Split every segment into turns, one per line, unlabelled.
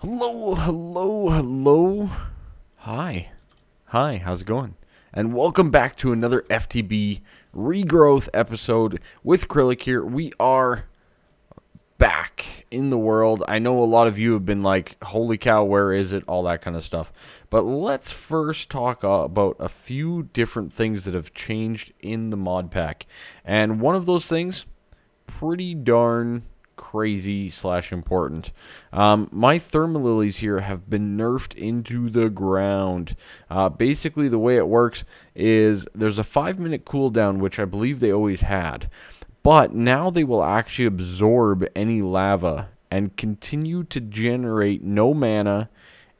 Hello, hello, hello. Hi. Hi, how's it going? And welcome back to another FTB Regrowth episode with Kryllyk here. We are back in the world. I know a lot of you have been like, holy cow, where is it? All that kind of stuff. But let's first talk about a few different things that have changed in the mod pack. And one of those things, pretty darn crazy / important. My thermalilies here have been nerfed into the ground. Basically, the way it works is there's a 5-minute cooldown, which I believe they always had. But now they will actually absorb any lava and continue to generate no mana,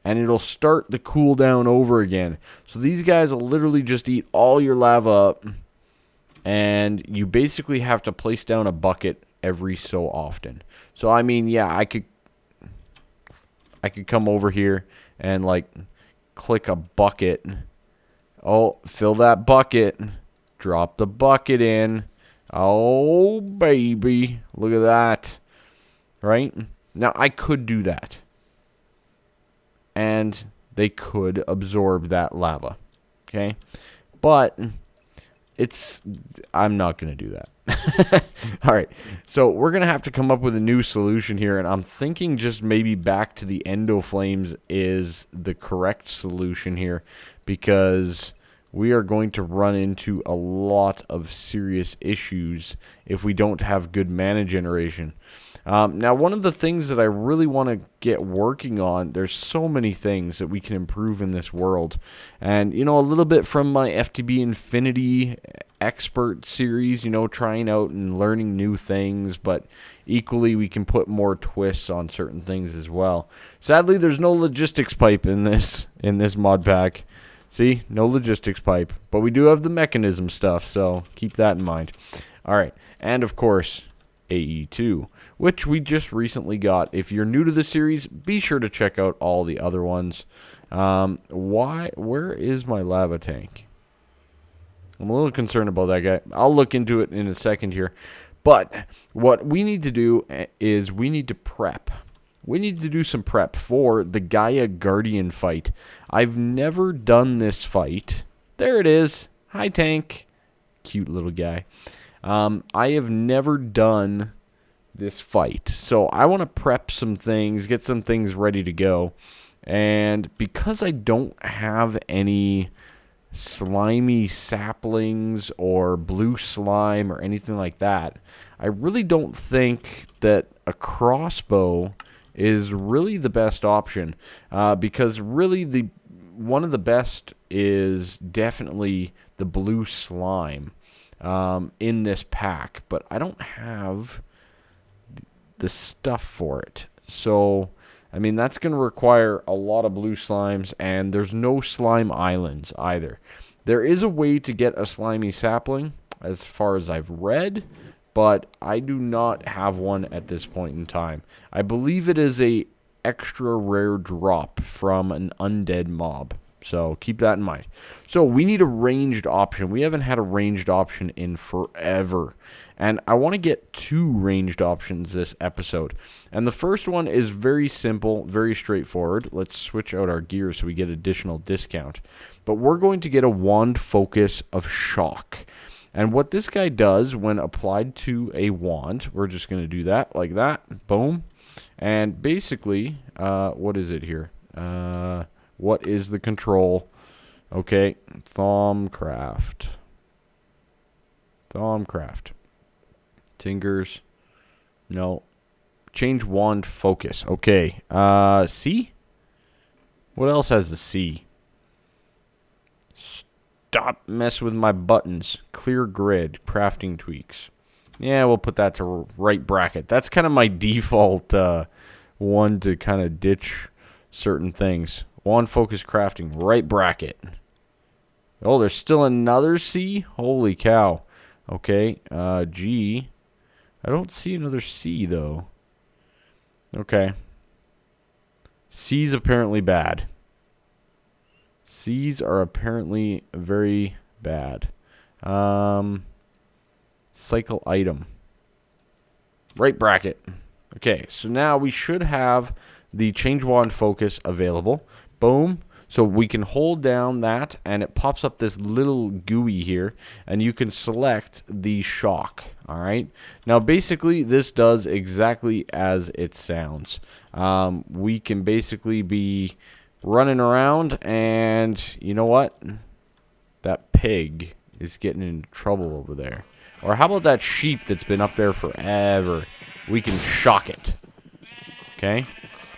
and it'll start the cooldown over again. So these guys will literally just eat all your lava up, and you basically have to place down a bucket every so often. So I mean, yeah, I could come over here and like click a bucket. Oh, fill that bucket. Drop the bucket in. Oh, baby. Look at that. Right? Now, I could do that. And they could absorb that lava. Okay? But I'm not going to do that. All right. So we're going to have to come up with a new solution here. And I'm thinking just maybe back to the endo flames is the correct solution here. Because we are going to run into a lot of serious issues if we don't have good mana generation. Now, one of the things that I really want to get working on, there's so many things that we can improve in this world. And, you know, a little bit from my FTB Infinity expert series, you know, trying out and learning new things, but equally we can put more twists on certain things as well. Sadly, there's no logistics pipe in this mod pack. See, no logistics pipe, but we do have the mechanism stuff, so keep that in mind. All right, and of course, AE2, which we just recently got. If you're new to the series, be sure to check out all the other ones. Where is my lava tank? I'm a little concerned about that guy. I'll look into it in a second here. But what we need to do is we need to prep. We need to do some prep for the Gaia Guardian fight. I've never done this fight. There it is. Hi, tank. Cute little guy. I have never done this fight. So I want to prep some things, get some things ready to go. And because I don't have any slimy saplings or blue slime or anything like that, I really don't think that a crossbow is really the best option, because really one of the best is definitely the blue slime in this pack, but I don't have the stuff for it. So I mean, that's going to require a lot of blue slimes, and there's no slime islands either. There is a way to get a slimy sapling, as far as I've read, but I do not have one at this point in time. I believe it is a extra rare drop from an undead mob. So keep that in mind. So we need a ranged option. We haven't had a ranged option in forever. And I want to get 2 ranged options this episode. And the first one is very simple, very straightforward. Let's switch out our gear so we get additional discount. But we're going to get a wand focus of shock. And what this guy does when applied to a wand, we're just going to do that like that. Boom. And basically, what is it here? What is the control? Okay, Thaumcraft. Tinkers. No. Change wand focus. Okay. C? What else has the C? Stop messing with my buttons. Clear grid. Crafting tweaks. Yeah, we'll put that to right bracket. That's kind of my default one to kind of ditch certain things. Wand focus crafting. Right bracket. Oh, there's still another C? Holy cow. Okay. G. I don't see another C, though. Okay. C's apparently bad. C's are apparently very bad. Cycle item. Right bracket. Okay, so now we should have the change wand focus available. Boom. So we can hold down that, and it pops up this little GUI here, and you can select the shock. All right. Now, basically, this does exactly as it sounds. We can basically be running around, and you know what? That pig is getting into trouble over there. Or how about that sheep that's been up there forever? We can shock it. Okay.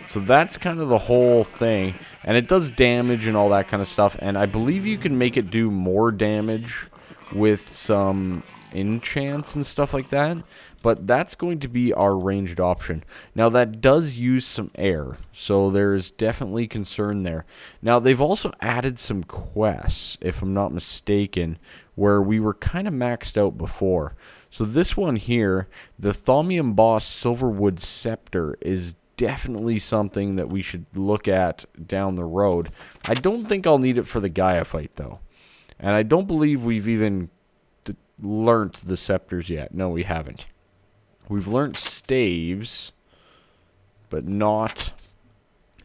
So that's kind of the whole thing. And it does damage and all that kind of stuff. And I believe you can make it do more damage with some enchants and stuff like that. But that's going to be our ranged option. Now that does use some air. So there's definitely concern there. Now they've also added some quests, if I'm not mistaken, where we were kind of maxed out before. So this one here, the Thaumium Boss Silverwood Scepter, is definitely something that we should look at down the road. I don't think I'll need it for the Gaia fight, though. And I don't believe we've even learnt the scepters yet. No, we haven't. We've learnt staves, but not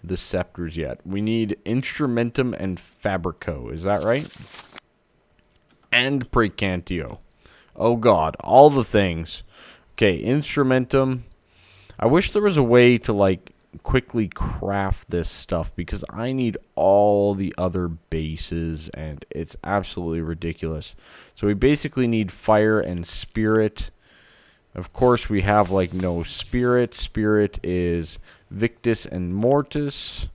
the scepters yet. We need Instrumentum and Fabrico. Is that right? And Precantio. Oh, God. All the things. Okay, Instrumentum. I wish there was a way to, like, quickly craft this stuff, because I need all the other bases, and it's absolutely ridiculous. So we basically need fire and spirit. Of course, we have, like, no spirit. Spirit is Victus and Mortis.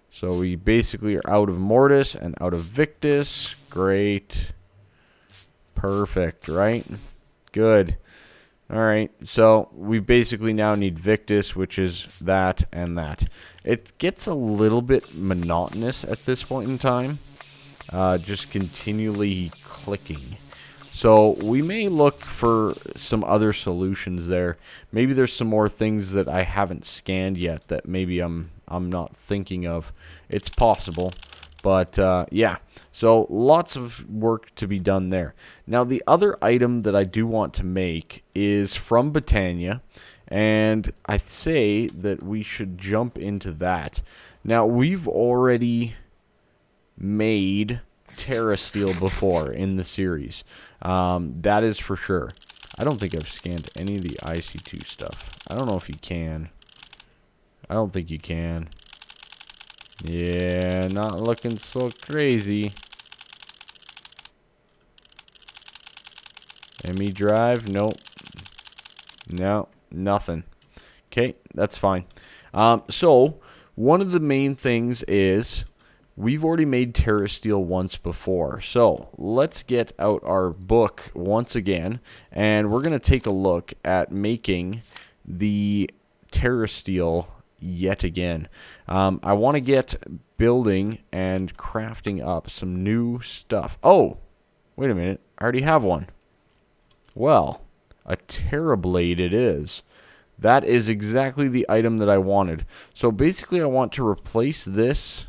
So we basically are out of Mortis and out of Victus. Great. Perfect, right? Good. Alright, so we basically now need Victus, which is that and that. It gets a little bit monotonous at this point in time. Just continually clicking. So we may look for some other solutions there. Maybe there's some more things that I haven't scanned yet that maybe I'm not thinking of. It's possible. But, yeah, so lots of work to be done there. Now, the other item that I do want to make is from Botania, and I say that we should jump into that. Now, we've already made Terra Steel before in the series. That is for sure. I don't think I've scanned any of the IC2 stuff. I don't know if you can. I don't think you can. Yeah, not looking so crazy. ME drive? Nope. No, nothing. Okay, that's fine. So, one of the main things is we've already made Terra Steel once before. So, let's get out our book once again, and we're going to take a look at making the Terra Steel yet again. I want to get building and crafting up some new stuff. Oh, wait a minute. I already have one. Well, a Terra Blade it is. That is exactly the item that I wanted. So basically I want to replace this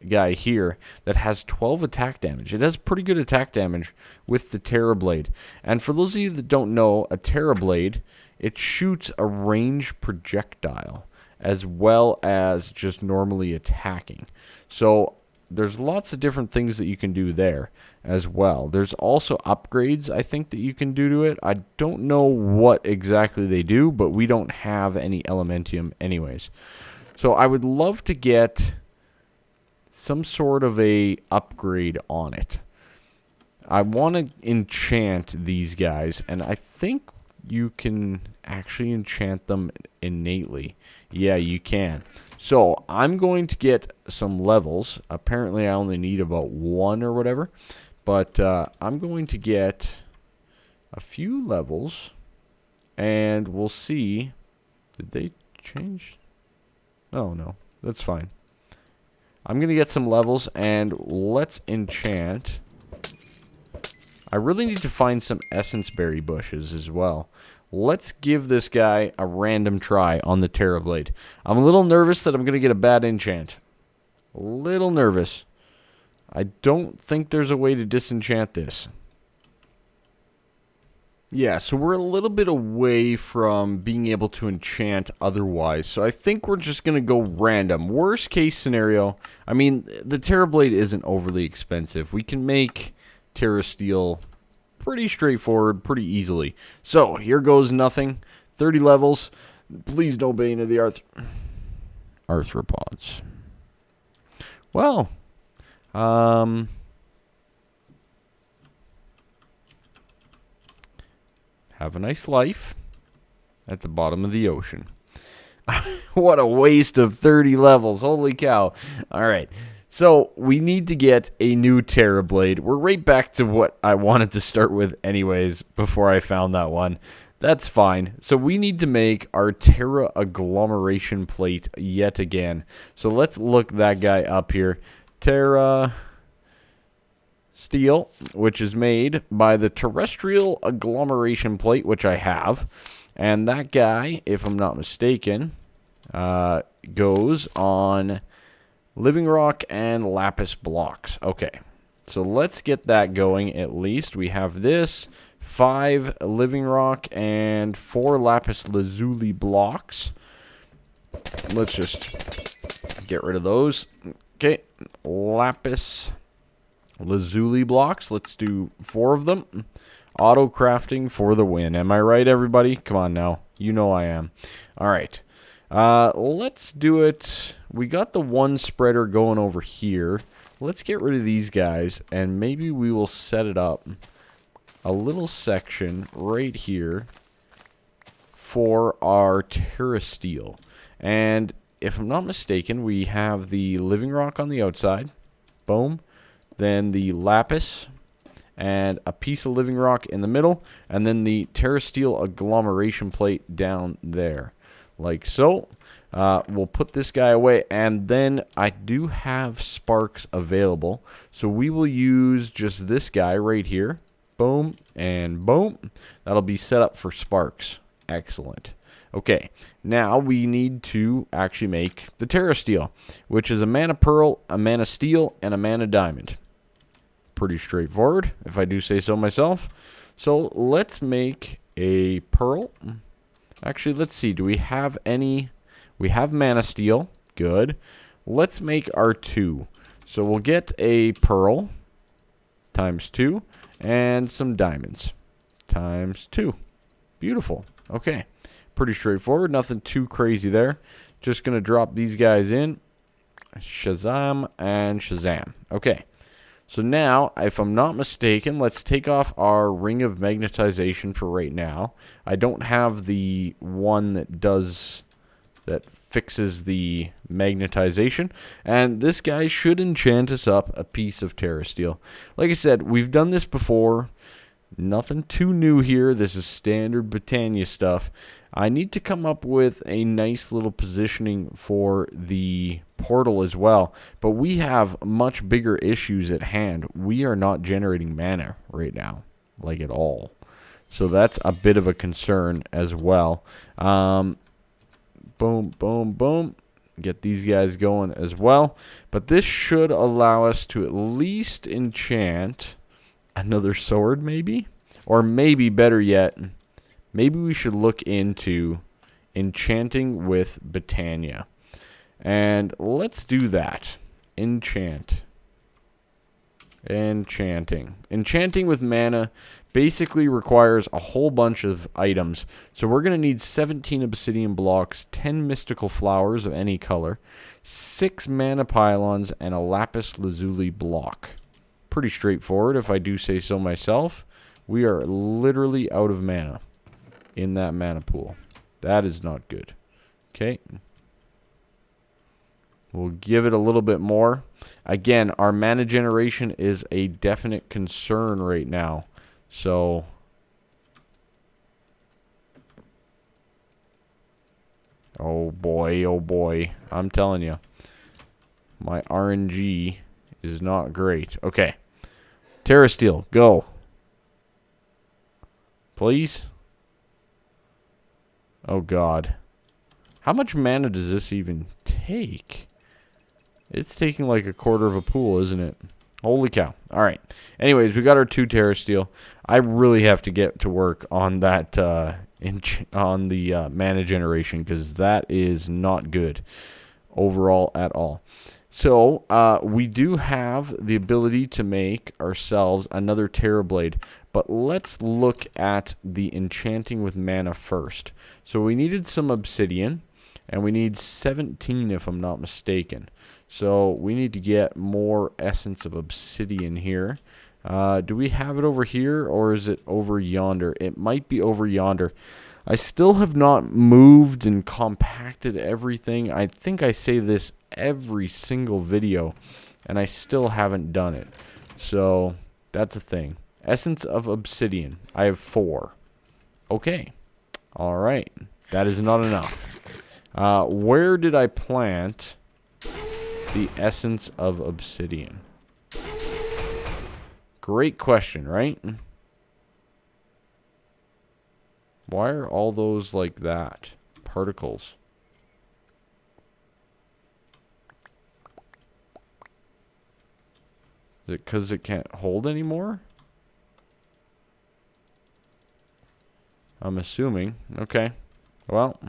guy here that has 12 attack damage. It has pretty good attack damage with the Terra Blade. And for those of you that don't know, a Terra Blade, it shoots a ranged projectile as well as just normally attacking. So there's lots of different things that you can do there as well. There's also upgrades, I think, that you can do to it. I don't know what exactly they do, but we don't have any Elementium anyways. So I would love to get some sort of a upgrade on it. I want to enchant these guys, and I think you can actually enchant them innately. Yeah, you can. So I'm going to get some levels. Apparently I only need about 1 or whatever. But I'm going to get a few levels, and we'll see. Did they change? Oh, no. That's fine. I'm going to get some levels, and let's enchant. I really need to find some essence berry bushes as well. Let's give this guy a random try on the Terra Blade. I'm a little nervous that I'm going to get a bad enchant. A little nervous. I don't think there's a way to disenchant this. Yeah, so we're a little bit away from being able to enchant otherwise. So I think we're just going to go random. Worst case scenario, I mean, the Terra Blade isn't overly expensive. We can make Terra Steel pretty straightforward, pretty easily. So here goes nothing. 30 levels. Please don't bane of the arthropods. Well, have a nice life at the bottom of the ocean. What a waste of 30 levels. Holy cow. All right. So we need to get a new Terra Blade. We're right back to what I wanted to start with anyways before I found that one. That's fine. So we need to make our Terra Agglomeration plate yet again. So let's look that guy up here. Terra Steel, which is made by the Terrestrial Agglomeration plate, which I have. And that guy, if I'm not mistaken, goes on living rock and lapis blocks. Okay, so let's get that going at least. We have this, 5 living rock and 4 lapis lazuli blocks. Let's just get rid of those. Okay, lapis lazuli blocks. Let's do 4 of them. Auto crafting for the win. Am I right, everybody? Come on now. You know I am. All right. Let's do it. We got the one spreader going over here. Let's get rid of these guys, and maybe we will set it up a little section right here for our Terra Steel. And if I'm not mistaken, we have the living rock on the outside. Boom. Then the lapis and a piece of living rock in the middle, and then the Terra Steel Agglomeration plate down there, like so. We'll put this guy away, and then I do have sparks available, so we will use just this guy right here. Boom and boom. That'll be set up for sparks. Excellent. Okay, now we need to actually make the Terra Steel, which is a mana pearl, a mana steel, and a mana diamond. Pretty straightforward, if I do say so myself. So let's make a pearl. Actually, let's see. Do we have any? We have mana steel. Good. Let's make our 2. So we'll get a pearl times 2 and some diamonds times 2. Beautiful. Okay. Pretty straightforward. Nothing too crazy there. Just going to drop these guys in. Shazam and Shazam. Okay. So now, if I'm not mistaken, let's take off our ring of magnetization for right now. I don't have the one that fixes the magnetization. And this guy should enchant us up a piece of Terra Steel. Like I said, we've done this before. Nothing too new here. This is standard Britannia stuff. I need to come up with a nice little positioning for the portal as well. But we have much bigger issues at hand. We are not generating mana right now, like at all. So that's a bit of a concern as well. Boom, boom, boom. Get these guys going as well. But this should allow us to at least enchant another sword, maybe? Or maybe, better yet, maybe we should look into enchanting with Britannia. And let's do that. Enchanting. Enchanting with mana basically requires a whole bunch of items. So we're going to need 17 obsidian blocks, 10 mystical flowers of any color, 6 mana pylons, and a lapis lazuli block. Pretty straightforward, if I do say so myself. We are literally out of mana in that mana pool. That is not good. Okay. We'll give it a little bit more. Again, our mana generation is a definite concern right now. So, oh boy, I'm telling you, my RNG is not great. Okay, Terra Steel, go. Please? Oh god. How much mana does this even take? It's taking like a quarter of a pool, isn't it? Holy cow. All right. Anyways, we got our 2 Terra steel. I really have to get to work on that on the mana generation, because that is not good overall at all. So we do have the ability to make ourselves another Terra blade, but let's look at the enchanting with mana first. So we needed some obsidian, and we need 17 if I'm not mistaken. So we need to get more essence of obsidian here. Do we have it over here, or is it over yonder? It might be over yonder. I still have not moved and compacted everything. I think I say this every single video, and I still haven't done it. So that's a thing. Essence of obsidian. I have 4. Okay. All right. That is not enough. Where did I plant the essence of obsidian? Great question, right? Why are all those like that? Particles. Is it because it can't hold anymore? I'm assuming. Okay. Well,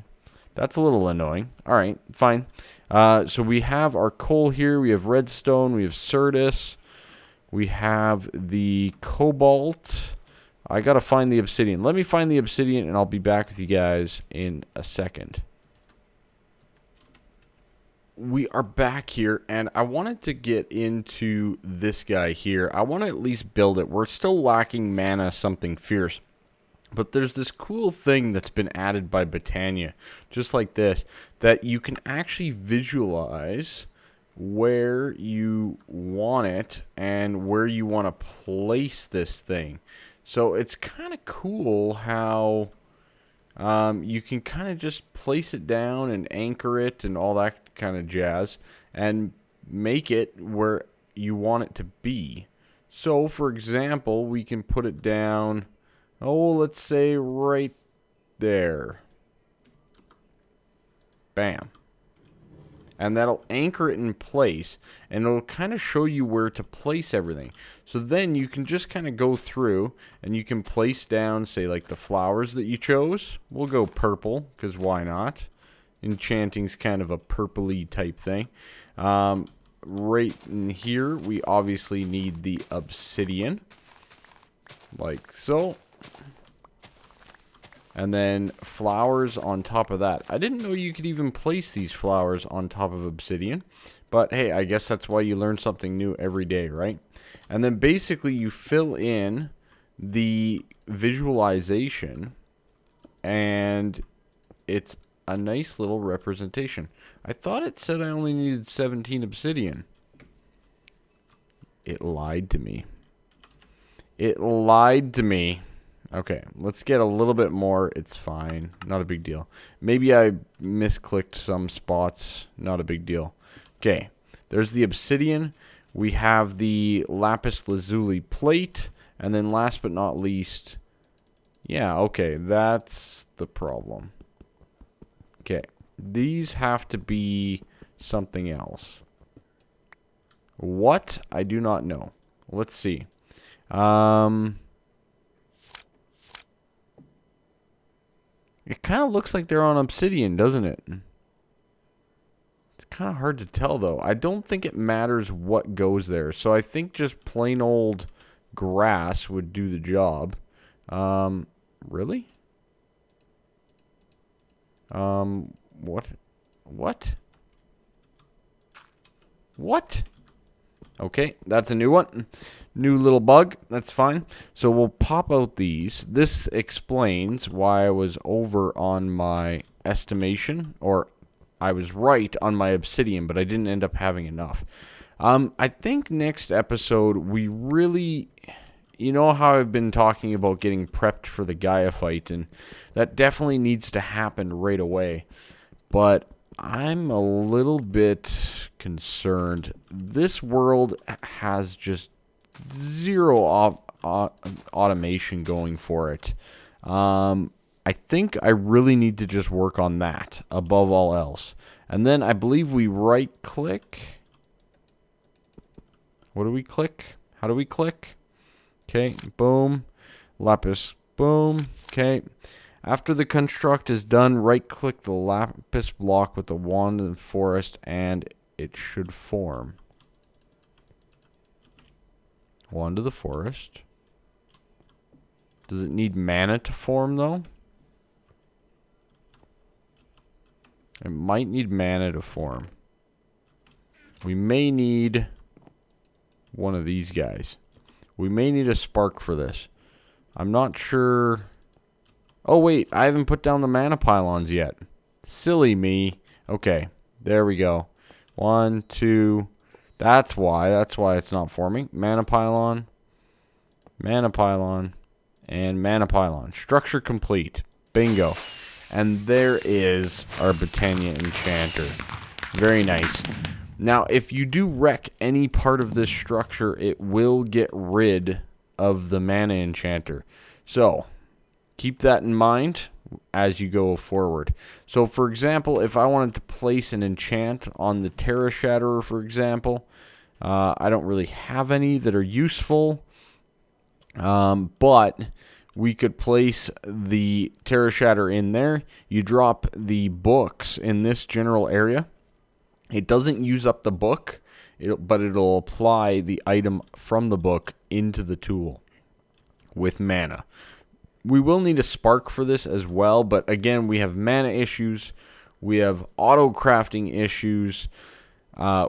that's a little annoying. All right, fine. So we have our coal here. We have redstone. We have Certus. We have the cobalt. I got to find the obsidian. Let me find the obsidian, and I'll be back with you guys in a second. We are back here, and I wanted to get into this guy here. I want to at least build it. We're still lacking mana something fierce. But there's this cool thing that's been added by Botania, just like this, that you can actually visualize where you want it and where you want to place this thing. So it's kind of cool how you can kind of just place it down and anchor it and all that kind of jazz and make it where you want it to be. So, for example, we can put it down, oh, let's say right there. Bam. And that'll anchor it in place, and it'll kind of show you where to place everything. So then you can just kind of go through, and you can place down, say, like the flowers that you chose. We'll go purple, because why not? Enchanting's kind of a purpley type thing. Right in here, we obviously need the obsidian, like so. And then flowers on top of that. I didn't know you could even place these flowers on top of obsidian. But hey, I guess that's why you learn something new every day, right? And then basically you fill in the visualization. And it's a nice little representation. I thought it said I only needed 17 obsidian. It lied to me. It lied to me. Okay, let's get a little bit more. It's fine. Not a big deal. Maybe I misclicked some spots. Not a big deal. Okay, there's the obsidian. We have the lapis lazuli plate. And then last but not least, yeah, okay, that's the problem. Okay, these have to be something else. What? I do not know. Let's see. It kind of looks like they're on obsidian, doesn't it? It's kind of hard to tell, though. I don't think it matters what goes there. So I think just plain old grass would do the job. Really? What? What? What? Okay, that's a new one. New little bug. That's fine. So we'll pop out these. This explains why I was over on my estimation, or I was right on my obsidian, but I didn't end up having enough. I think next episode we really, you know how I've been talking about getting prepped for the Gaia fight, and that definitely needs to happen right away. But I'm a little bit concerned. This world has just zero automation going for it. I think I really need to just work on that above all else. And then I believe we right click. What do we click? How do we click? Okay, boom. Lapis, boom. Okay. After the construct is done, right-click the lapis block with the wand and forest, and it should form. Wand of the forest. Does it need mana to form, though? It might need mana to form. We may need one of these guys. We may need a spark for this. I'm not sure. Oh, wait. I haven't put down the mana pylons yet. Silly me. Okay. There we go. 1, 2. That's why. That's why it's not forming. Mana pylon. Mana pylon. And mana pylon. Structure complete. Bingo. And there is our Botania Enchanter. Very nice. Now, if you do wreck any part of this structure, it will get rid of the mana enchanter. So, keep that in mind as you go forward. So, for example, if I wanted to place an enchant on the Terra Shatterer, for example, I don't really have any that are useful, but we could place the Terra Shatterer in there. You drop the books in this general area. It doesn't use up the book, but it'll apply the item from the book into the tool with mana. We will need a spark for this as well, but again, we have mana issues. We have auto-crafting issues.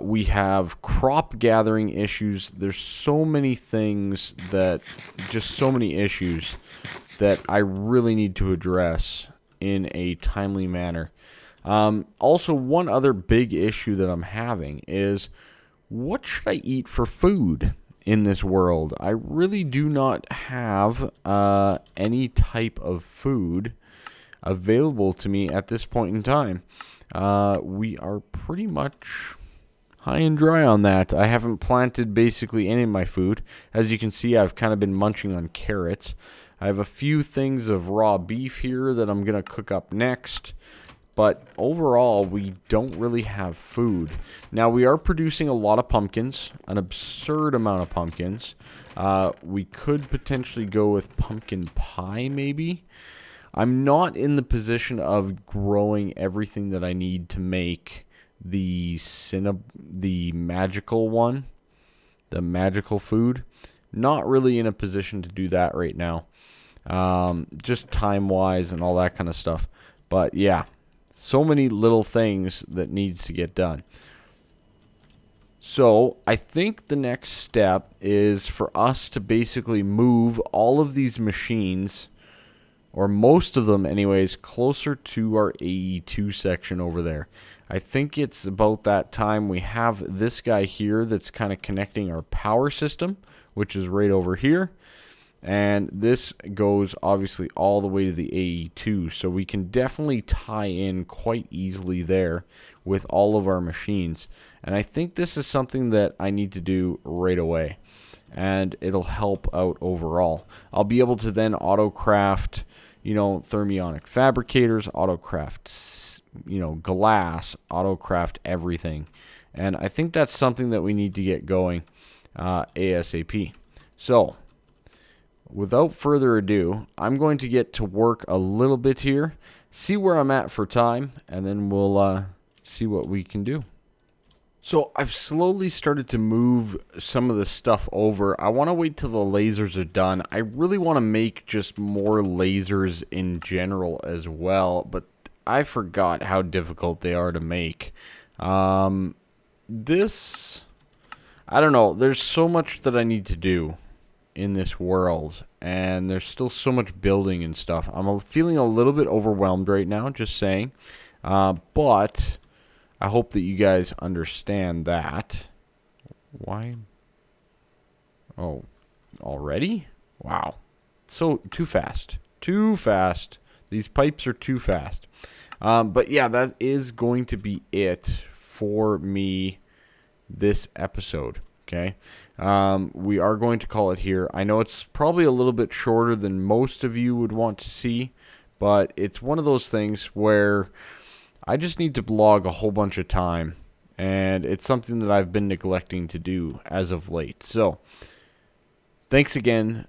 We have crop gathering issues. There's so many things that, just so many issues that I really need to address in a timely manner. Also, one other big issue that I'm having is, what should I eat for food in this world? I really do not have any type of food available to me at this point in time. We are pretty much high and dry on that. I haven't planted basically any of my food. As you can see, I've kind of been munching on carrots. I have a few things of raw beef here that I'm going to cook up next. But overall, we don't really have food. Now, we are producing a lot of pumpkins, an absurd amount of pumpkins. We could potentially go with pumpkin pie, maybe. I'm not in the position of growing everything that I need to make the magical one, the magical food. Not really in a position to do that right now. Just time-wise and all that kind of stuff. But, yeah. So many little things that needs to get done. So I think the next step is for us to basically move all of these machines, or most of them anyways, closer to our AE2 section over there. I think it's about that time. We have this guy here that's kind of connecting our power system, which is right over here. And this goes obviously all the way to the AE2, so we can definitely tie in quite easily there with all of our machines. And I think this is something that I need to do right away, and it'll help out overall. I'll be able to then auto-craft, thermionic fabricators, auto-craft, glass, auto-craft everything. And I think that's something that we need to get going ASAP. So, without further ado, I'm going to get to work a little bit here, see where I'm at for time, and then we'll see what we can do. So I've slowly started to move some of the stuff over. I want to wait till the lasers are done. I really want to make just more lasers in general as well, but I forgot how difficult they are to make. I don't know. There's so much that I need to do in this world, and there's still so much building and stuff. I'm feeling a little bit overwhelmed right now, just saying, but I hope that you guys understand that. Why? Oh, already? Wow. So, too fast. These pipes are too fast. But yeah, that is going to be it for me this episode. Okay, we are going to call it here. I know it's probably a little bit shorter than most of you would want to see, but it's one of those things where I just need to log a whole bunch of time And it's something that I've been neglecting to do as of late. So, thanks again.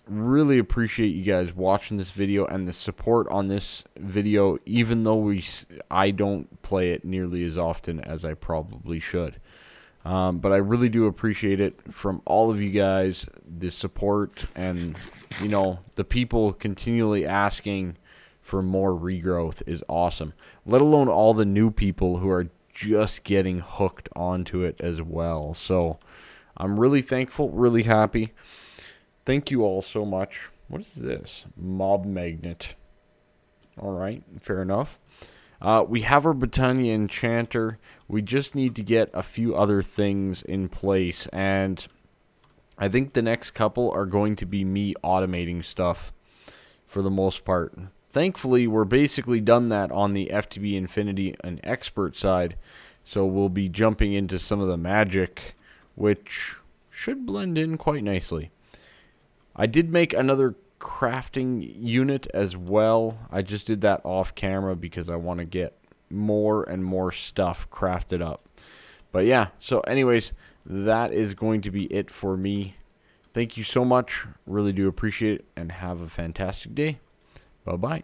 Really appreciate you guys watching this video and the support on this video, even though I don't play it nearly as often as I probably should. But I really do appreciate it from all of you guys, the support, and, you know, the people continually asking for more regrowth is awesome. Let alone all the new people who are just getting hooked onto it as well. So I'm really thankful, really happy. Thank you all so much. What is this? Mob magnet. All right, fair enough. We have our Britannia enchanter. We just need to get a few other things in place, and I think the next couple are going to be me automating stuff for the most part. Thankfully, we're basically done that on the FTB Infinity and Expert side, so we'll be jumping into some of the magic, which should blend in quite nicely. I did make another crafting unit as well. I just did that off camera because I want to get more and more stuff crafted up. But yeah, so anyways, that is going to be it for me. Thank you so much. Really do appreciate it, and have a fantastic day. Bye-bye.